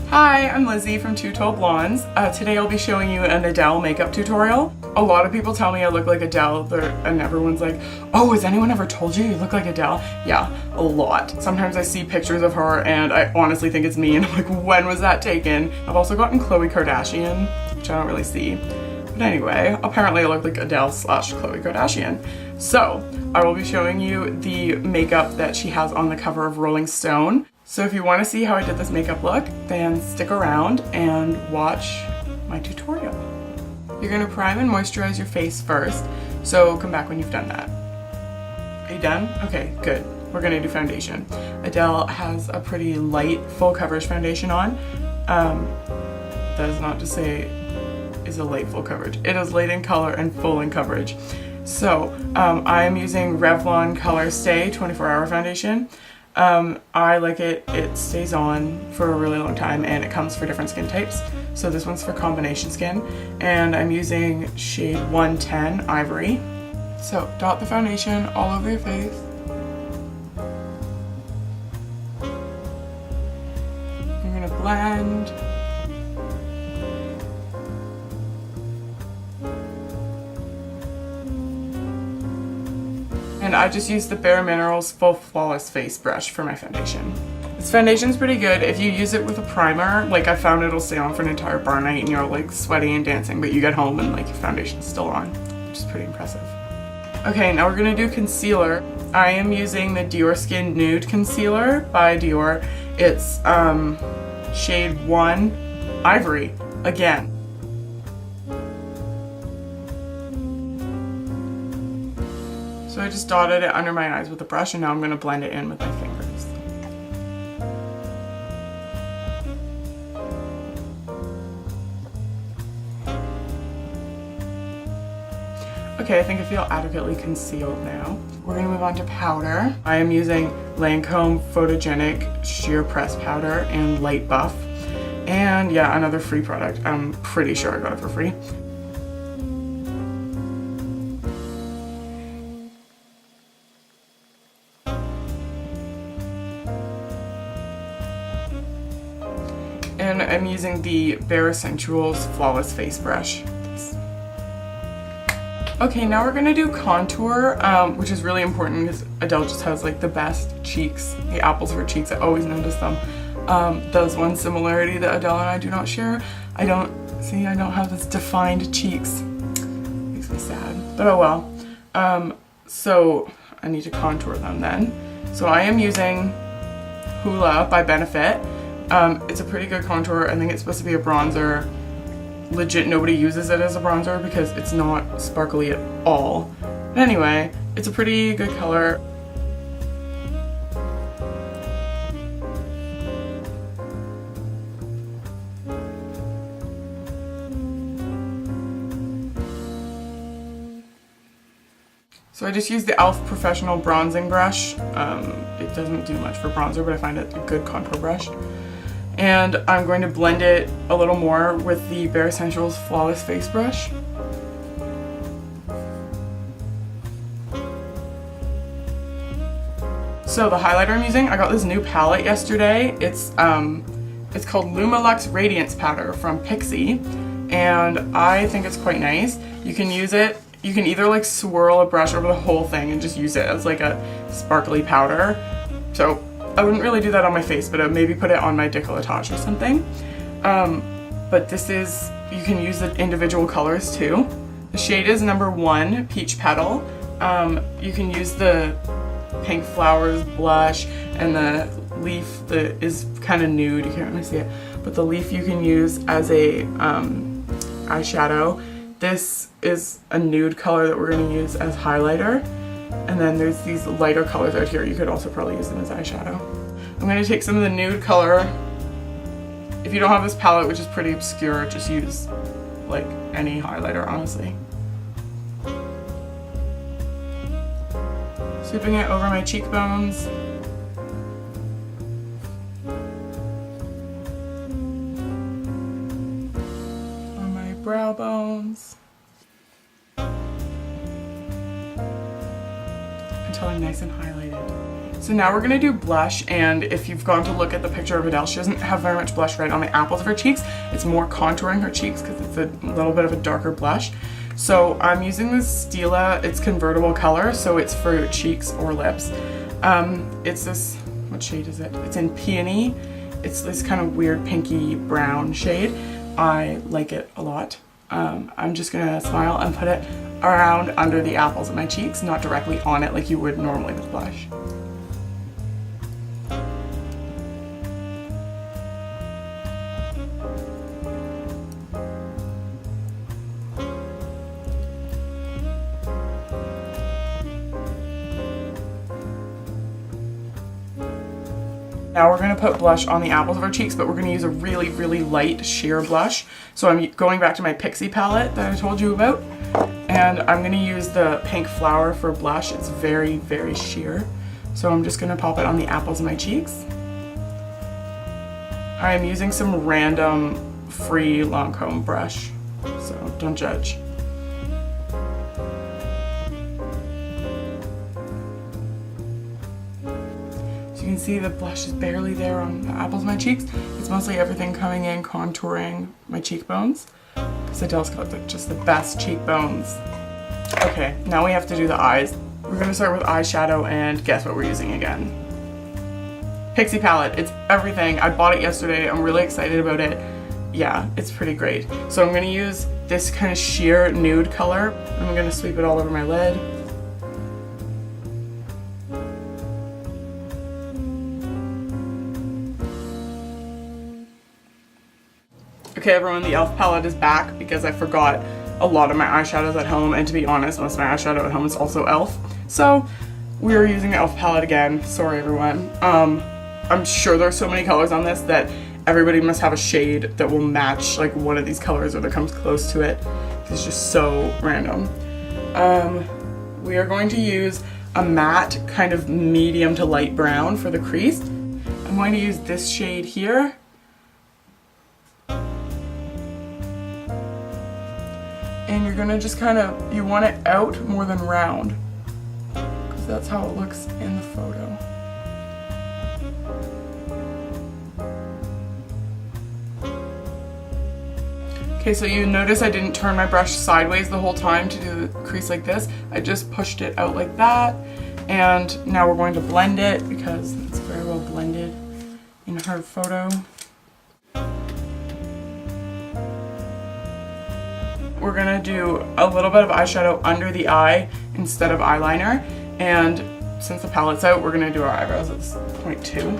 Hi, I'm Lizzie from Two Tall Blondes. Today I'll be showing you an Adele makeup tutorial. A lot of people tell me I look like Adele, and everyone's like, oh, has anyone ever told you look like Adele? Yeah, a lot. Sometimes I see pictures of her and I honestly think it's me and I'm like, when was that taken? I've also gotten Khloe Kardashian, which I don't really see. But anyway, apparently I look like Adele / Khloe Kardashian. So, I will be showing you the makeup that she has on the cover of Rolling Stone. So if you want to see how I did this makeup look, then stick around and watch my tutorial. You're going to prime and moisturize your face first, so come back when you've done that. Are you done? Okay, good. We're going to do foundation. Adele has a pretty light, full coverage foundation on. That is not to say is a light full coverage. It is light in color and full in coverage. So I am using Revlon Color Stay 24-hour foundation. I like it. It stays on for a really long time and it comes for different skin types. So this one's for combination skin and I'm using shade 110 Ivory. So dot the foundation all over your face. I'm gonna blend. And I just used the Bare Minerals Full Flawless Face Brush for my foundation. This foundation's pretty good. If you use it with a primer, like I found it'll stay on for an entire bar night and you're like sweaty and dancing, but you get home and like your foundation's still on, which is pretty impressive. Okay, now we're gonna do concealer. I am using the Dior Skin Nude Concealer by Dior. It's shade 1 Ivory, again. So I just dotted it under my eyes with a brush and now I'm going to blend it in with my fingers. Okay, I think I feel adequately concealed now. We're going to move on to powder. I am using Lancome Photogenic Sheer Press Powder in Light Buff. And yeah, another free product. I'm pretty sure I got it for free. And I'm using the Bare Essentials Flawless Face Brush. Okay, now we're gonna do contour, which is really important because Adele just has like the best cheeks, the apples of her cheeks. I always notice them. There's one similarity that Adele and I do not share. I don't have this defined cheeks. Makes me sad, but oh well. So I need to contour them then. So I am using Hoola by Benefit. It's a pretty good contour. I think it's supposed to be a bronzer. Legit, nobody uses it as a bronzer because it's not sparkly at all. But anyway, it's a pretty good color. So I just used the e.l.f. Professional Bronzing Brush. It doesn't do much for bronzer, but I find it a good contour brush. And I'm going to blend it a little more with the Bare Essentials Flawless Face Brush. So the highlighter I'm using, I got this new palette yesterday. It's called Lumalux Radiance Powder from Pixie, and I think it's quite nice. You can use it, you can either like swirl a brush over the whole thing and just use it as like a sparkly powder. So I wouldn't really do that on my face, but I'd maybe put it on my décolletage or something. But this is, you can use the individual colors too. The shade is number 1, Peach Petal. You can use the Pink Flowers blush and the leaf that is kind of nude, you can't really see it. But the leaf you can use as a eyeshadow. This is a nude color that we're going to use as highlighter. And then there's these lighter colors out here. You could also probably use them as eyeshadow. I'm going to take some of the nude color. If you don't have this palette, which is pretty obscure, just use like any highlighter, honestly. Sweeping it over my cheekbones. On my brow bones. Until I'm nice and highlighted. So now we're gonna do blush, and if you've gone to look at the picture of Adele, she doesn't have very much blush right on the apples of her cheeks. It's more contouring her cheeks because it's a little bit of a darker blush. So I'm using this Stila, it's convertible color, so it's for cheeks or lips. It's this, what shade is it? It's in Peony. It's this kind of weird pinky brown shade. I like it a lot. I'm just gonna smile and put it around under the apples of my cheeks, not directly on it like you would normally with blush. Now we're going to put blush on the apples of our cheeks, but we're going to use a really, really light sheer blush. So I'm going back to my Pixie palette that I told you about, and I'm going to use the Pink Flower for blush. It's very, very sheer. So I'm just going to pop it on the apples of my cheeks. I'm using some random free Lancome brush, so don't judge. You can see the blush is barely there on the apples of my cheeks. It's mostly everything coming in, contouring my cheekbones. Because Adele's got just the best cheekbones. Okay, now we have to do the eyes. We're gonna start with eyeshadow, and guess what we're using again? Pixie palette, it's everything. I bought it yesterday, I'm really excited about it. Yeah, it's pretty great. So I'm gonna use this kind of sheer nude color. I'm gonna sweep it all over my lid. Okay everyone, the e.l.f. palette is back because I forgot a lot of my eyeshadows at home, and to be honest, most of my eyeshadow at home is also e.l.f. So we are using the e.l.f. palette again. Sorry everyone. I'm sure there's so many colors on this that everybody must have a shade that will match like one of these colors or that comes close to it. It's just so random. We are going to use a matte kind of medium to light brown for the crease. I'm going to use this shade here. And you're gonna just kind of, you want it out more than round, because that's how it looks in the photo. Okay, so you notice I didn't turn my brush sideways the whole time to do the crease like this. I just pushed it out like that. And now we're going to blend it because it's very well blended in her photo. We're gonna do a little bit of eyeshadow under the eye instead of eyeliner, and since the palette's out, we're gonna do our eyebrows at this point too.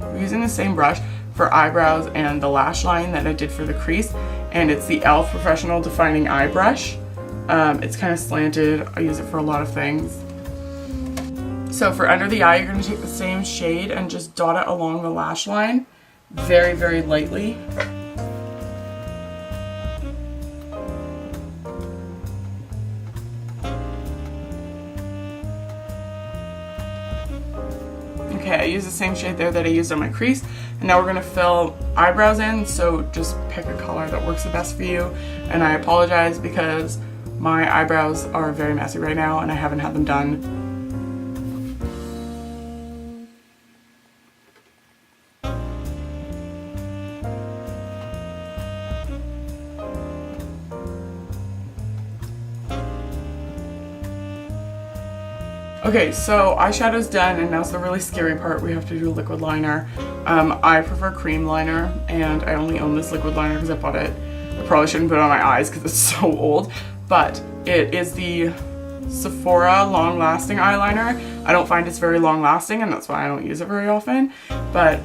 We're using the same brush for eyebrows and the lash line that I did for the crease, and it's the e.l.f. Professional Defining Eye Brush. It's kind of slanted. I use it for a lot of things. So for under the eye, you're gonna take the same shade and just dot it along the lash line very, very lightly. Okay, I use the same shade there that I used on my crease, and now we're going to fill eyebrows in, so just pick a color that works the best for you. And I apologize because my eyebrows are very messy right now and I haven't had them done. Okay, so eyeshadow's done, and now's the really scary part. We have to do a liquid liner. I prefer cream liner, and I only own this liquid liner because I bought it. I probably shouldn't put it on my eyes because it's so old, but it is the Sephora Long Lasting eyeliner. I don't find it's very long lasting, and that's why I don't use it very often, but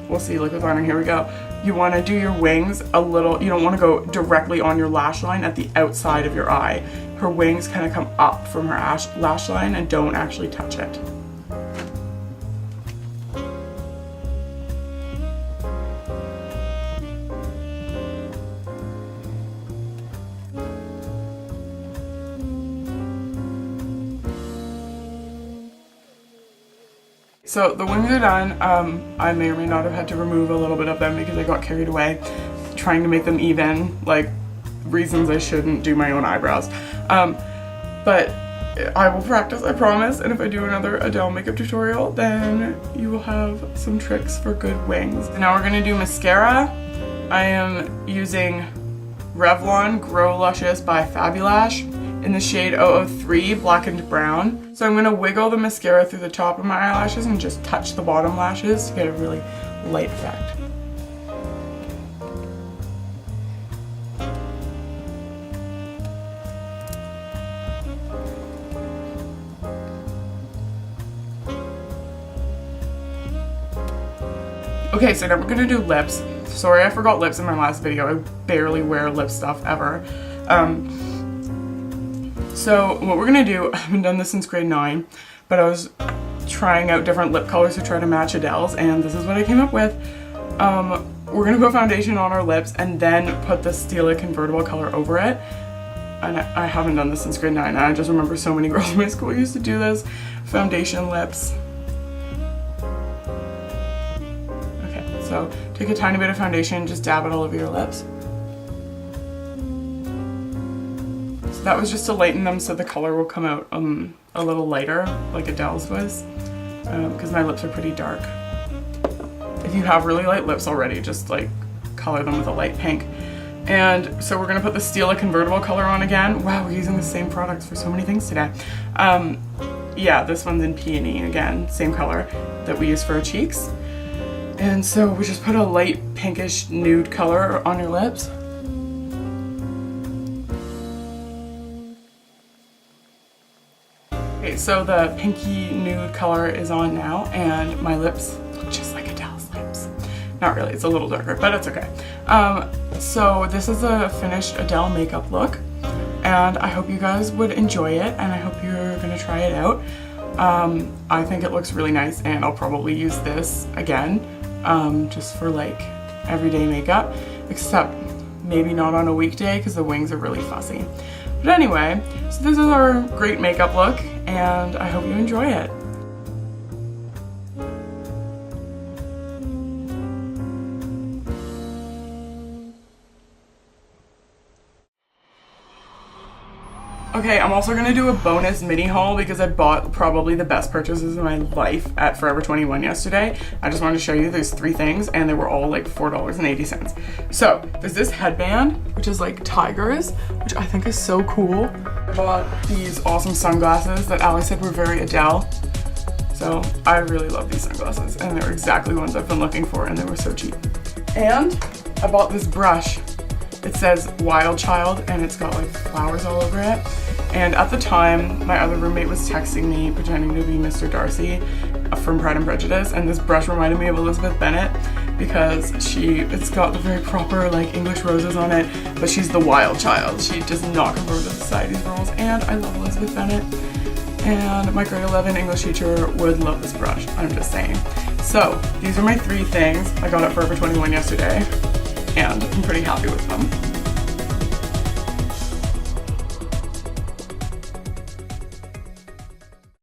we'll see. Liquid liner, here we go. You want to do your wings a little, you don't want to go directly on your lash line at the outside of your eye. Her wings kind of come up from her lash line and don't actually touch it. So the wings are done. I may or may not have had to remove a little bit of them because I got carried away trying to make them even, like reasons I shouldn't do my own eyebrows. But I will practice, I promise, and if I do another Adele makeup tutorial, then you will have some tricks for good wings. Now we're gonna do mascara. I am using Revlon Grow Luscious by Fabulash in the shade 003 Blackened Brown. So I'm gonna wiggle the mascara through the top of my eyelashes and just touch the bottom lashes to get a really light effect. Okay, so now we're gonna do lips. Sorry, I forgot lips in my last video. I barely wear lip stuff ever. So what we're gonna do, I haven't done this since grade 9, but I was trying out different lip colors to try to match Adele's, and this is what I came up with. We're gonna put foundation on our lips and then put the Stila convertible color over it. And I haven't done this since grade 9, and I just remember so many girls in my school used to do this. Foundation lips. So take a tiny bit of foundation, just dab it all over your lips. So that was just to lighten them so the color will come out a little lighter, like Adele's was, because my lips are pretty dark. If you have really light lips already, just like color them with a light pink. And so we're gonna put the Stila convertible color on again. Wow, we're using the same products for so many things today. Yeah, this one's in Peony again, same color that we use for our cheeks. And so we just put a light pinkish nude color on your lips. Okay, so the pinky nude color is on now, and my lips look just like Adele's lips. Not really, it's a little darker, but it's okay. So this is a finished Adele makeup look, and I hope you guys would enjoy it, and I hope you're gonna try it out. I think it looks really nice, and I'll probably use this again. Just for like everyday makeup, except maybe not on a weekday because the wings are really fussy. But anyway, so this is our great makeup look, and I hope you enjoy it. Okay, I'm also gonna do a bonus mini haul because I bought probably the best purchases of my life at Forever 21 yesterday. I just wanted to show you there's 3 things, and they were all like $4.80. So there's this headband, which is like tigers, which I think is so cool. I bought these awesome sunglasses that Alex said were very Adele. So I really love these sunglasses, and they were exactly the ones I've been looking for, and they were so cheap. And I bought this brush. It says Wild Child, and it's got like flowers all over it. And at the time, my other roommate was texting me pretending to be Mr. Darcy from Pride and Prejudice, and this brush reminded me of Elizabeth Bennet because it's got the very proper like English roses on it, but she's the wild child. She does not conform to society's rules, and I love Elizabeth Bennet. And my grade 11 English teacher would love this brush, I'm just saying. So these are my 3 things. I got at Forever 21 yesterday, and I'm pretty happy with them.